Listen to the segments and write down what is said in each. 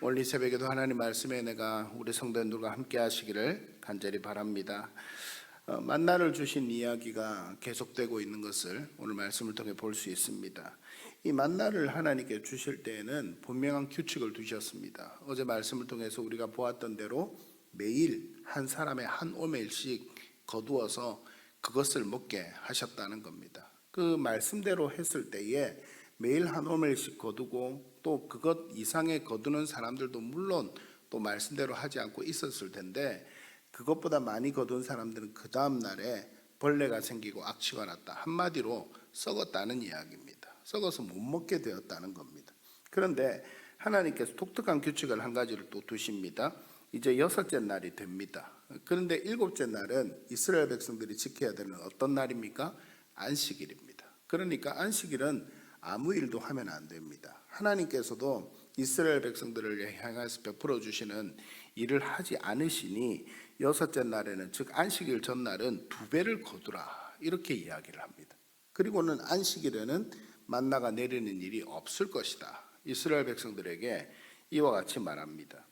오늘 이 새벽에도 하나님 말씀에 내가 우리 성도님들과 함께 하시기를 간절히 바랍니다. 만나를 주신 이야기가 계속되고 있는 것을 오늘 말씀을 통해 볼 수 있습니다. 이 만나를 하나님께 주실 때에는 분명한 규칙을 두셨습니다. 어제 말씀을 통해서 우리가 보았던 대로 매일 한 사람의 한 오멜씩 거두어서 그것을 먹게 하셨다는 겁니다. 그 말씀대로 했을 때에 매일 한 오멜씩 거두고 또 그것 이상의 거두는 사람들도 물론 또 말씀대로 하지 않고 있었을 텐데, 그것보다 많이 거둔 사람들은 그 다음 날에 벌레가 생기고 악취가 났다, 한마디로 썩었다는 이야기입니다. 썩어서 못 먹게 되었다는 겁니다. 그런데 하나님께서 독특한 규칙을 한 가지를 또 두십니다. 이제 6째 날이 됩니다. 그런데 7째 날은 이스라엘 백성들이 지켜야 되는 어떤 날입니까? 안식일입니다. 그러니까 안식일은 아무 일도 하면 안 됩니다. 하나님께서도 이스라엘 백성들을 향해서 베풀어 주시는 일을 하지 않으시니 6째 날에는, 즉 안식일 전날은 2배를 거두라, 이렇게 이야기를 합니다. 그리고는 안식일에는 만나가 내리는 일이 없을 것이다, 이스라엘 백성들에게 이와 같이 말합니다.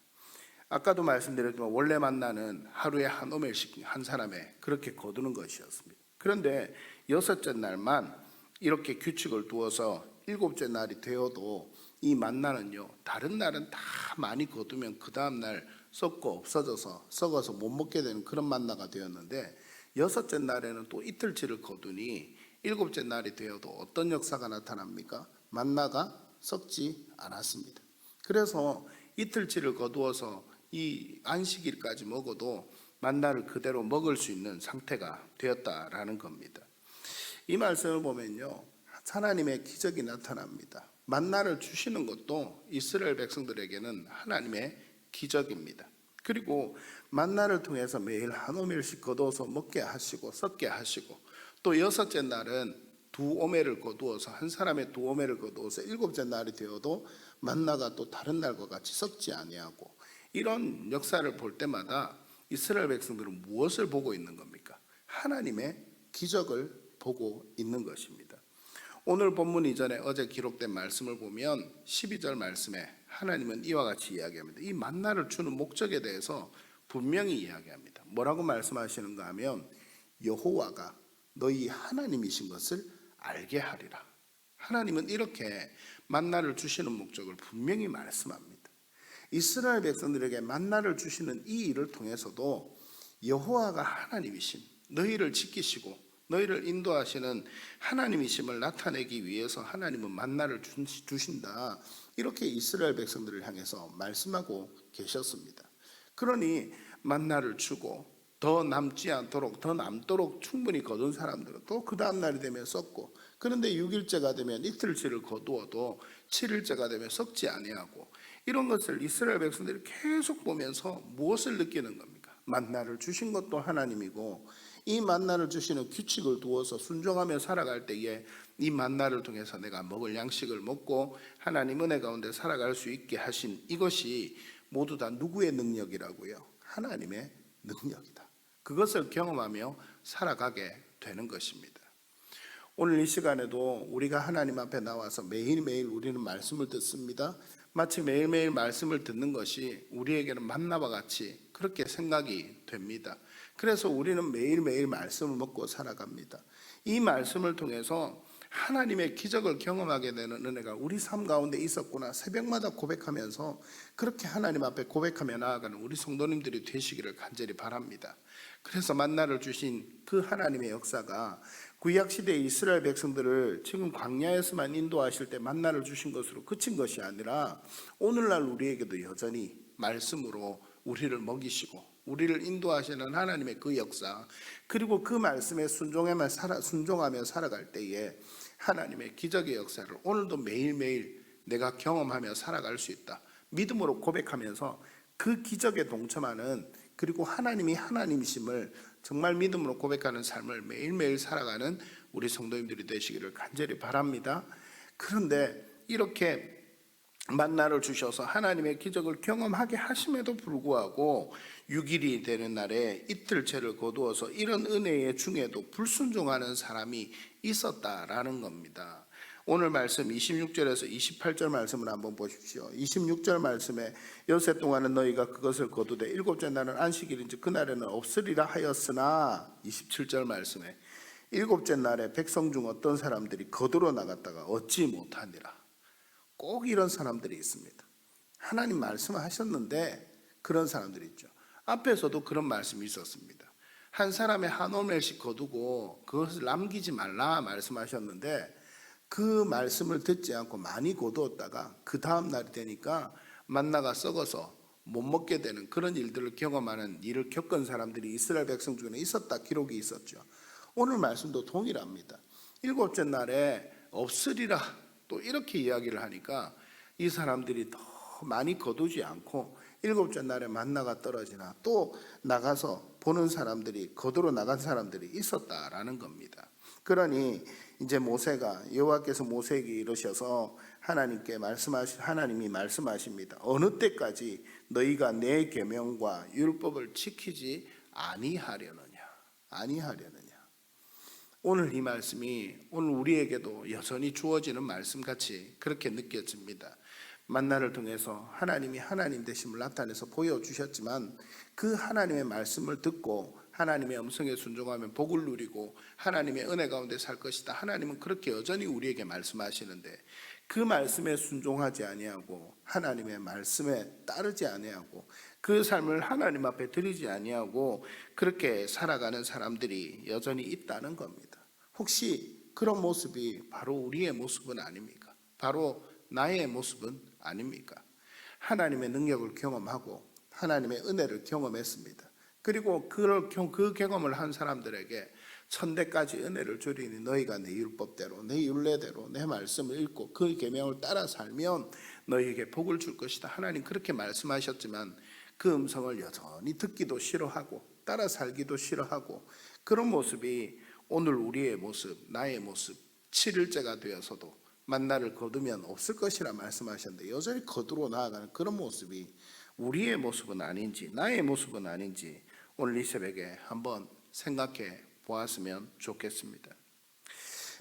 아까도 말씀드렸지만 원래 만나는 하루에 한 오멜씩 한 사람에 그렇게 거두는 것이었습니다. 그런데 6째 날만 이렇게 규칙을 두어서 7째 날이 되어도 이 만나는요, 다른 날은 다 많이 거두면 그 다음 날 썩고 없어져서 썩어서 못 먹게 되는 그런 만나가 되었는데, 6째 날에는 또 이틀치를 거두니 7째 날이 되어도 어떤 역사가 나타납니까? 만나가 썩지 않았습니다. 그래서 이틀치를 거두어서 이 안식일까지 먹어도 만나를 그대로 먹을 수 있는 상태가 되었다라는 겁니다. 이 말씀을 보면요, 하나님의 기적이 나타납니다. 만나를 주시는 것도 이스라엘 백성들에게는 하나님의 기적입니다. 그리고 만나를 통해서 매일 한 오멜씩 거두어서 먹게 하시고 썩게 하시고, 또 6째 날은 2오멜을 거두어서 한 사람의 2오멜을 거두어서 7째 날이 되어도 만나가 또 다른 날과 같이 썩지 아니하고, 이런 역사를 볼 때마다 이스라엘 백성들은 무엇을 보고 있는 겁니까? 하나님의 기적을 보고 있는 것입니다. 오늘 본문 이전에 어제 기록된 말씀을 보면 12절 말씀에 하나님은 이와 같이 이야기합니다. 이 만나를 주는 목적에 대해서 분명히 이야기합니다. 뭐라고 말씀하시는가 하면, 여호와가 너희 하나님이신 것을 알게 하리라. 하나님은 이렇게 만나를 주시는 목적을 분명히 말씀합니다. 이스라엘 백성들에게 만나를 주시는 이 일을 통해서도 여호와가 하나님이신, 너희를 지키시고 너희를 인도하시는 하나님이심을 나타내기 위해서 하나님은 만나를 주신다, 이렇게 이스라엘 백성들을 향해서 말씀하고 계셨습니다. 그러니 만나를 주고 더 남지 않도록, 더 남도록 충분히 거둔 사람들은 또 그 다음 날이 되면 썩고, 그런데 6일째가 되면 이틀치를 거두어도 7일째가 되면 썩지 아니하고, 이런 것을 이스라엘 백성들이 계속 보면서 무엇을 느끼는 겁니까? 만나를 주신 것도 하나님이고, 이 만나를 주시는 규칙을 두어서 순종하며 살아갈 때에 이 만나를 통해서 내가 먹을 양식을 먹고 하나님 은혜 가운데 살아갈 수 있게 하신 이것이 모두 다 누구의 능력이라고요? 하나님의 능력이다. 그것을 경험하며 살아가게 되는 것입니다. 오늘 이 시간에도 우리가 하나님 앞에 나와서 매일매일 우리는 말씀을 듣습니다. 마치 매일매일 말씀을 듣는 것이 우리에게는 만나와 같이 그렇게 생각이 됩니다. 그래서 우리는 매일매일 말씀을 먹고 살아갑니다. 이 말씀을 통해서 하나님의 기적을 경험하게 되는 은혜가 우리 삶 가운데 있었구나, 새벽마다 고백하면서 그렇게 하나님 앞에 고백하며 나아가는 우리 성도님들이 되시기를 간절히 바랍니다. 그래서 만나를 주신 그 하나님의 역사가 구약시대 이스라엘 백성들을 지금 광야에서만 인도하실 때 만나를 주신 것으로 그친 것이 아니라 오늘날 우리에게도 여전히 말씀으로 우리를 먹이시고 우리를 인도하시는 하나님의 그 역사, 그리고 그 말씀에 순종하며 살아갈 때에 하나님의 기적의 역사를 오늘도 매일매일 내가 경험하며 살아갈 수 있다, 믿음으로 고백하면서 그 기적에 동참하는, 그리고 하나님이 하나님이심을 정말 믿음으로 고백하는 삶을 매일매일 살아가는 우리 성도님들이 되시기를 간절히 바랍니다. 그런데 이렇게 만나를 주셔서 하나님의 기적을 경험하게 하심에도 불구하고 6일이 되는 날에 이틀째를 거두어서 이런 은혜의 중에도 불순종하는 사람이 있었다라는 겁니다. 오늘 말씀 26절에서 28절 말씀을 한번 보십시오. 26절 말씀에 여세 동안은 너희가 그것을 거두되 일곱째 날은 안식일인지 그날에는 없으리라 하였으나, 27절 말씀에 일곱째 날에 백성 중 어떤 사람들이 거두러 나갔다가 얻지 못하니라. 꼭 이런 사람들이 있습니다. 하나님 말씀하셨는데 그런 사람들이 있죠. 앞에서도 그런 말씀이 있었습니다. 한 사람의 한 오멜씩 거두고 그것을 남기지 말라 말씀하셨는데, 그 말씀을 듣지 않고 많이 거두었다가 그 다음 날이 되니까 만나가 썩어서 못 먹게 되는 그런 일들을 경험하는 일을 겪은 사람들이 이스라엘 백성 중에 있었다, 기록이 있었죠. 오늘 말씀도 동일합니다. 일곱째 날에 없으리라 또 이렇게 이야기를 하니까 이 사람들이 더 많이 거두지 않고 일곱째 날에 만나가 떨어지나 또 나가서 보는 사람들이, 거두러 나간 사람들이 있었다라는 겁니다. 그러니 이제 모세가, 여호와께서 모세에게 이르셔서 하나님이 말씀하십니다. 어느 때까지 너희가 내 계명과 율법을 지키지 아니하려느냐. 오늘 이 말씀이 오늘 우리에게도 여전히 주어지는 말씀같이 그렇게 느껴집니다. 만나를 통해서 하나님이 하나님 되심을 나타내서 보여주셨지만 그 하나님의 말씀을 듣고 하나님의 음성에 순종하면 복을 누리고 하나님의 은혜 가운데 살 것이다. 하나님은 그렇게 여전히 우리에게 말씀하시는데 그 말씀에 순종하지 아니하고 하나님의 말씀에 따르지 아니하고 그 삶을 하나님 앞에 드리지 아니하고 그렇게 살아가는 사람들이 여전히 있다는 겁니다. 혹시 그런 모습이 바로 우리의 모습은 아닙니까? 바로 나의 모습은 아닙니까? 하나님의 능력을 경험하고 하나님의 은혜를 경험했습니다. 그리고 그 경험을 한 사람들에게 천대까지 은혜를 주리니 너희가 내 율법대로 내 율례대로 내 말씀을 읽고 그 계명을 따라 살면 너희에게 복을 줄 것이다. 하나님 그렇게 말씀하셨지만 그 음성을 여전히 듣기도 싫어하고 따라 살기도 싫어하고 그런 모습이 오늘 우리의 모습, 나의 모습, 7일째가 되어서도 만나를 거두면 없을 것이라 말씀하셨는데 여전히 거두러 나아가는 그런 모습이 우리의 모습은 아닌지, 나의 모습은 아닌지 오늘 이 새벽에 한번 생각해 보았으면 좋겠습니다.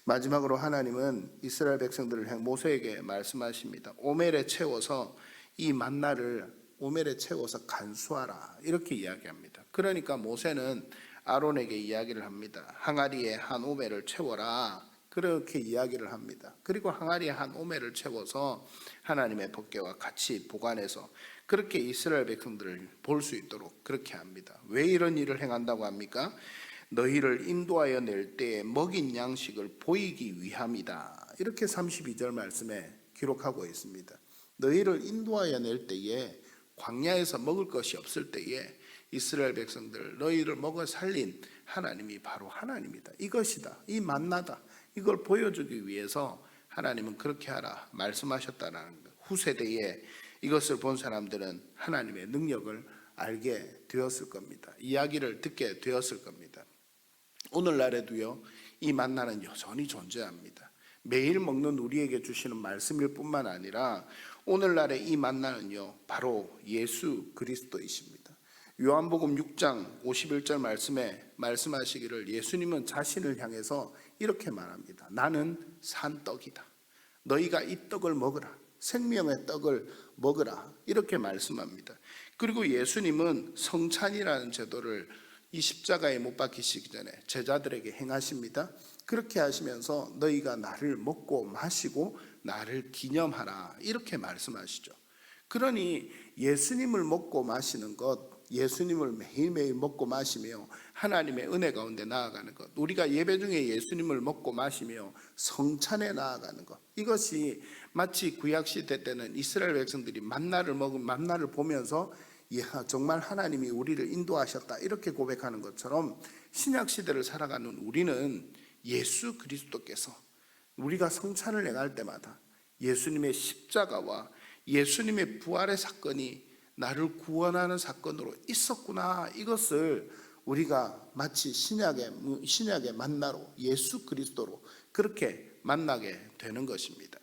마지막으로 하나님은 이스라엘 백성들을 향해 모세에게 말씀하십니다. 오멜에 채워서 이 만나를 오멜에 채워서 간수하라 이렇게 이야기합니다. 그러니까 모세는 아론에게 이야기를 합니다. 항아리에 한 오멜을 채워라 그렇게 이야기를 합니다. 그리고 항아리에 한 오멜을 채워서 하나님의 법궤와 같이 보관해서 그렇게 이스라엘 백성들을 볼 수 있도록 그렇게 합니다. 왜 이런 일을 행한다고 합니까? 너희를 인도하여 낼 때에 먹인 양식을 보이기 위함이다. 이렇게 32절 말씀에 기록하고 있습니다. 너희를 인도하여 낼 때에 광야에서 먹을 것이 없을 때에 이스라엘 백성들 너희를 먹어 살린 하나님이 바로 하나님이다. 이것이다. 이 만나다. 이걸 보여주기 위해서 하나님은 그렇게 하라 말씀하셨다는 것. 후세대에 이것을 본 사람들은 하나님의 능력을 알게 되었을 겁니다. 이야기를 듣게 되었을 겁니다. 오늘날에도요, 이 만나는 여전히 존재합니다. 매일 먹는 우리에게 주시는 말씀일 뿐만 아니라 오늘날의 이 만나는요, 바로 예수 그리스도이십니다. 요한복음 6장 51절 말씀에 말씀하시기를 예수님은 자신을 향해서 이렇게 말합니다. 나는 산 떡이다. 너희가 이 떡을 먹으라. 생명의 떡을 먹으라. 이렇게 말씀합니다. 그리고 예수님은 성찬이라는 제도를 이 십자가에 못 박히시기 전에 제자들에게 행하십니다. 그렇게 하시면서 너희가 나를 먹고 마시고 나를 기념하라. 이렇게 말씀하시죠. 그러니 예수님을 먹고 마시는 것, 예수님을 매일매일 먹고 마시며 하나님의 은혜 가운데 나아가는 것, 우리가 예배 중에 예수님을 먹고 마시며 성찬에 나아가는 것, 이것이 마치 구약시대 때는 이스라엘 백성들이 만나를 보면서 정말 하나님이 우리를 인도하셨다 이렇게 고백하는 것처럼 신약시대를 살아가는 우리는 예수 그리스도께서 우리가 성찬을 행할 때마다 예수님의 십자가와 예수님의 부활의 사건이 나를 구원하는 사건으로 있었구나, 이것을 우리가 마치 신약의 만나로 예수 그리스도로 그렇게 만나게 되는 것입니다.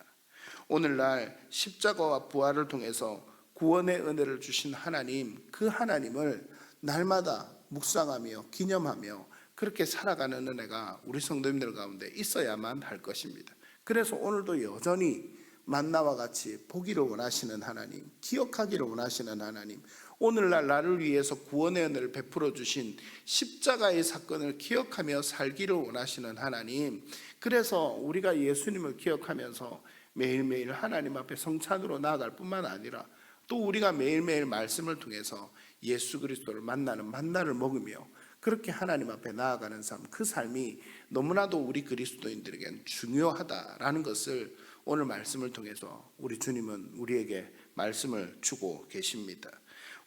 오늘날 십자가와 부활을 통해서 구원의 은혜를 주신 하나님, 그 하나님을 날마다 묵상하며 기념하며 그렇게 살아가는 은혜가 우리 성도님들 가운데 있어야만 할 것입니다. 그래서 오늘도 여전히 만나와 같이 보기를 원하시는 하나님, 기억하기를 원하시는 하나님, 오늘날 나를 위해서 구원의 은혜를 베풀어 주신 십자가의 사건을 기억하며 살기를 원하시는 하나님, 그래서 우리가 예수님을 기억하면서 매일매일 하나님 앞에 성찬으로 나아갈 뿐만 아니라 또 우리가 매일매일 말씀을 통해서 예수 그리스도를 만나는 만나를 먹으며 그렇게 하나님 앞에 나아가는 삶, 그 삶이 너무나도 우리 그리스도인들에겐 중요하다라는 것을 오늘 말씀을 통해서 우리 주님은 우리에게 말씀을 주고 계십니다.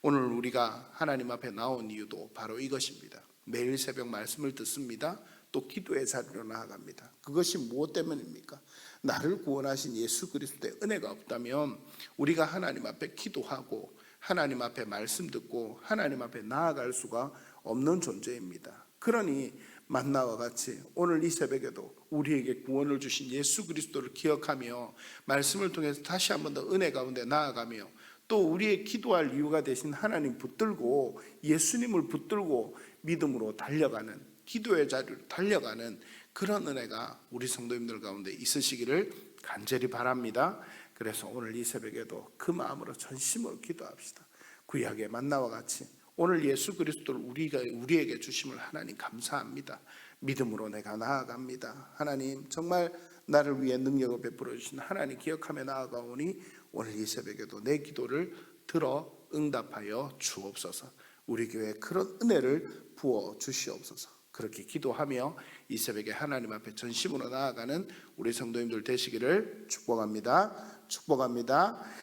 오늘 우리가 하나님 앞에 나온 이유도 바로 이것입니다. 매일 새벽 말씀을 듣습니다. 또 기도의 자리로 나아갑니다. 그것이 무엇 때문입니까? 나를 구원하신 예수 그리스도의 은혜가 없다면 우리가 하나님 앞에 기도하고 하나님 앞에 말씀 듣고 하나님 앞에 나아갈 수가 없는 존재입니다. 그러니 만나와 같이 오늘 이 새벽에도 우리에게 구원을 주신 예수 그리스도를 기억하며 말씀을 통해서 다시 한번 더 은혜 가운데 나아가며 또 우리의 기도할 이유가 되신 하나님 붙들고 예수님을 붙들고 믿음으로 달려가는, 기도의 자리로 달려가는 그런 은혜가 우리 성도님들 가운데 있으시기를 간절히 바랍니다. 그래서 오늘 이 새벽에도 그 마음으로 전심으로 기도합시다. 구약의 만나와 같이 오늘 예수 그리스도를 우리에게 주심을 하나님 감사합니다. 믿음으로 내가 나아갑니다. 하나님 정말 나를 위해 능력을 베풀어 주신 하나님 기억하며 나아가오니 오늘 이 새벽에도 내 기도를 들어 응답하여 주옵소서. 우리 교회에 그런 은혜를 부어 주시옵소서. 그렇게 기도하며 이 새벽에 하나님 앞에 전심으로 나아가는 우리 성도님들 되시기를 축복합니다. 축복합니다.